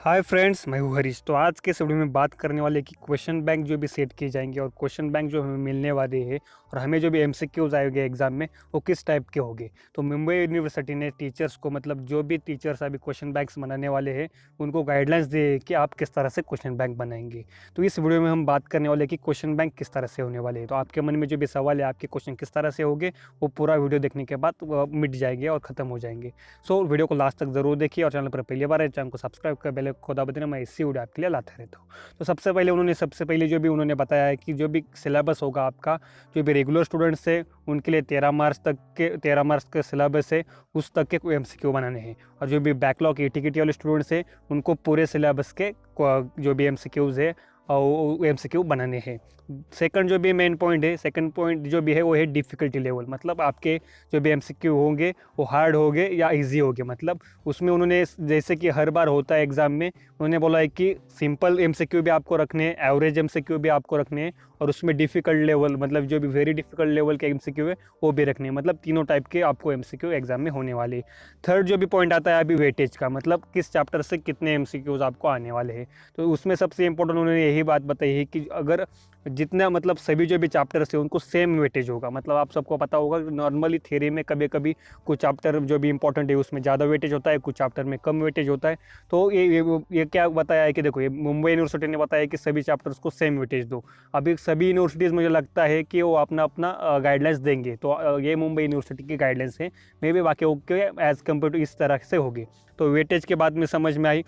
Hi friends, मैं हूँ हरीश। तो आज के इस वीडियो में बात करने वाले कि क्वेश्चन बैंक जो भी सेट किए जाएंगे और क्वेश्चन बैंक जो हमें मिलने वाले हैं और हमें जो भी एमसीक्यूज आएंगे एग्जाम में वो किस टाइप के होंगे। तो मुंबई यूनिवर्सिटी ने टीचर्स को मतलब जो भी टीचर्स अभी क्वेश्चन बैंक्स बनाने वाले हैं उनको गाइडलाइंस दिए कि आप किस तरह से क्वेश्चन बैंक बनाएंगे। तो इस वीडियो में हम बात करने वाले कि क्वेश्चन बैंक किस तरह से होने वाले हैं। तो आपके मन में जो भी सवाल है, आपके क्वेश्चन किस तरह से होंगे, वो पूरा वीडियो देखने के बाद मिट जाएंगे और ख़त्म हो जाएंगे। सो वीडियो को लास्ट तक जरूर देखिए और चैनल पर पहली बार है चैनल को सब्सक्राइब कर बेल को दबा देना। मैं इसी वीडियो आपके लिए लाता रहता हूँ। तो सबसे पहले जो भी उन्होंने बताया है कि जो भी सिलेबस होगा आपका, जो भी रेगुलर स्टूडेंट्स है उनके लिए 13 मार्च के सिलेबस है उस तक के एमसीक्यू बनाने हैं। और जो भी बैकलॉग ईटीकेटी वाले स्टूडेंट्स है उनको पूरे सिलेबस के जो भी एमसीक्यूज है और एमसीक्यू बनाने हैं। सेकंड जो भी मेन पॉइंट है, सेकंड पॉइंट जो भी है वो है डिफ़िकल्टी लेवल। मतलब आपके जो भी एमसीक्यू होंगे वो हार्ड होंगे या इजी होंगे। मतलब उसमें उन्होंने जैसे कि हर बार होता है एग्ज़ाम में, उन्होंने बोला है कि सिंपल एमसीक्यू भी आपको रखने हैं, एवरेज एमसीक्यू भी आपको रखने हैं और उसमें डिफ़िकल्ट लेवल मतलब जो भी वेरी डिफ़िकल्ट लेवल के एमसीक्यू है वो भी रखने हैं। मतलब तीनों टाइप के आपको एमसीक्यू एग्जाम में होने वाले। थर्ड जो भी पॉइंट आता है अभी वेटेज का, मतलब किस चैप्टर से कितने एमसीक्यूज आपको आने वाले हैं। तो उसमें सबसे इंपॉर्टेंट उन्होंने यही बात बताई है कि अगर जितना मतलब सभी जो भी चैप्टर्स है उनको सेम वेटेज होगा। मतलब आप सबको पता होगा नॉर्मली थ्योरी में कभी कभी कुछ चैप्टर जो भी इंपॉर्टेंट है उसमें ज़्यादा वेटेज होता है, कुछ चैप्टर में कम वेटेज होता है। तो ये क्या बताया है कि देखो, ये मुंबई यूनिवर्सिटी ने बताया कि सभी चैप्टर्स को सेम वेटेज दो। अभी सभी यूनिवर्सिटीज़ मुझे लगता है कि वो अपना अपना गाइडलाइंस देंगे। तो ये मुंबई यूनिवर्सिटी की गाइडलाइंस है, मे भी बाकी ओके एज़ कम्पेयर टू इस तरह से होगी। तो वेटेज के बाद में समझ में आई।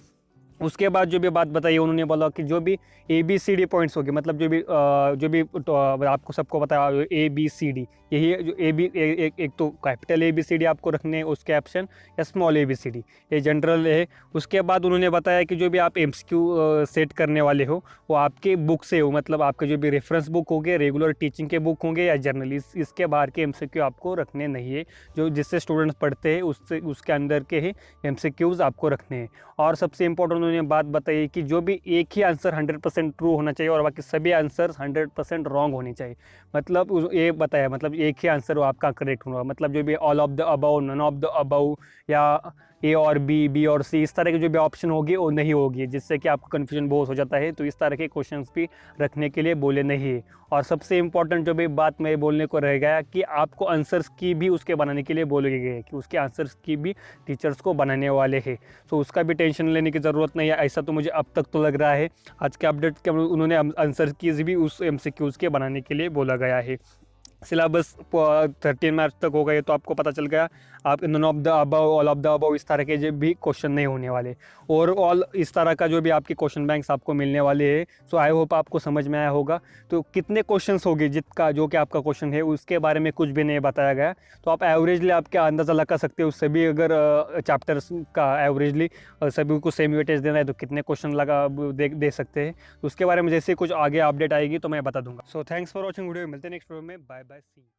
उसके बाद जो भी बात बताई उन्होंने बोला कि जो भी ABCD पॉइंट्स होगी, मतलब जो भी तो आपको सबको पता है ABCD, यही जो एक तो कैपिटल ABCD आपको रखने हैं उसके ऑप्शन, या स्मॉल ABCD, ये जनरल है। उसके बाद उन्होंने बताया कि जो भी आप MCQ सेट करने वाले हो वो आपके बुक से हो, मतलब आपके जो भी रेफरेंस बुक होंगे, रेगुलर टीचिंग के बुक होंगे या जर्नल, इसके बाहर के MCQ आपको रखने नहीं है। जो जिससे स्टूडेंट्स पढ़ते हैं उसके अंदर के ही MCQs आपको रखने हैं। और सबसे इंपॉर्टेंट उन्होंने बात बताई कि जो भी एक ही आंसर 100% ट्रू होना चाहिए और बाकी सभी आंसर 100% रॉन्ग होने चाहिए। मतलब ये बताया, मतलब एक ही आंसर वो आपका करेक्ट होगा। मतलब जो भी all of the above, none of the above, या ए और बी और सी, इस तरह के जो भी ऑप्शन होगी वो नहीं होगी, जिससे कि आपको कन्फ्यूजन बहुत हो जाता है। तो इस तरह के क्वेश्चंस भी रखने के लिए बोले नहीं है। और सबसे इंपॉर्टेंट जो भी बात मैं बोलने को रह गया कि आपको आंसर्स की भी उसके बनाने के लिए बोले गए कि उसके आंसर्स की भी टीचर्स को बनाने वाले हैं। तो उसका भी टेंशन लेने की ज़रूरत नहीं है, ऐसा तो मुझे अब तक तो लग रहा है। आज के अपडेट के उन्होंने आंसर कीज भी उस MCQs के बनाने के लिए बोला गया है। सिलेबस 13 मार्च तक हो गए तो आपको पता चल गया आप none of the above, all of the above, इस तरह के जो भी क्वेश्चन नहीं होने वाले। ओवरऑल इस तरह का जो भी आपके क्वेश्चन बैंक्स आपको मिलने वाले हैं। सो आई होप आपको समझ में आया होगा। तो कितने क्वेश्चंस होंगे जिसका जो कि आपका क्वेश्चन है उसके बारे में कुछ भी नहीं बताया गया। तो आप एवरेजली आपके अंदाज़ा लगा सकते हो सभी अगर चैप्टर्स का एवरेजली सभी को सेम वेटेज देना है तो कितने क्वेश्चन लगा दे सकते हैं। तो उसके बारे में जैसे कुछ आगे अपडेट आएगी तो मैं बता दूंगा। So thanks for watching video, मिलते हैं नेक्स्ट वीडियो में। बाय बाय, सी।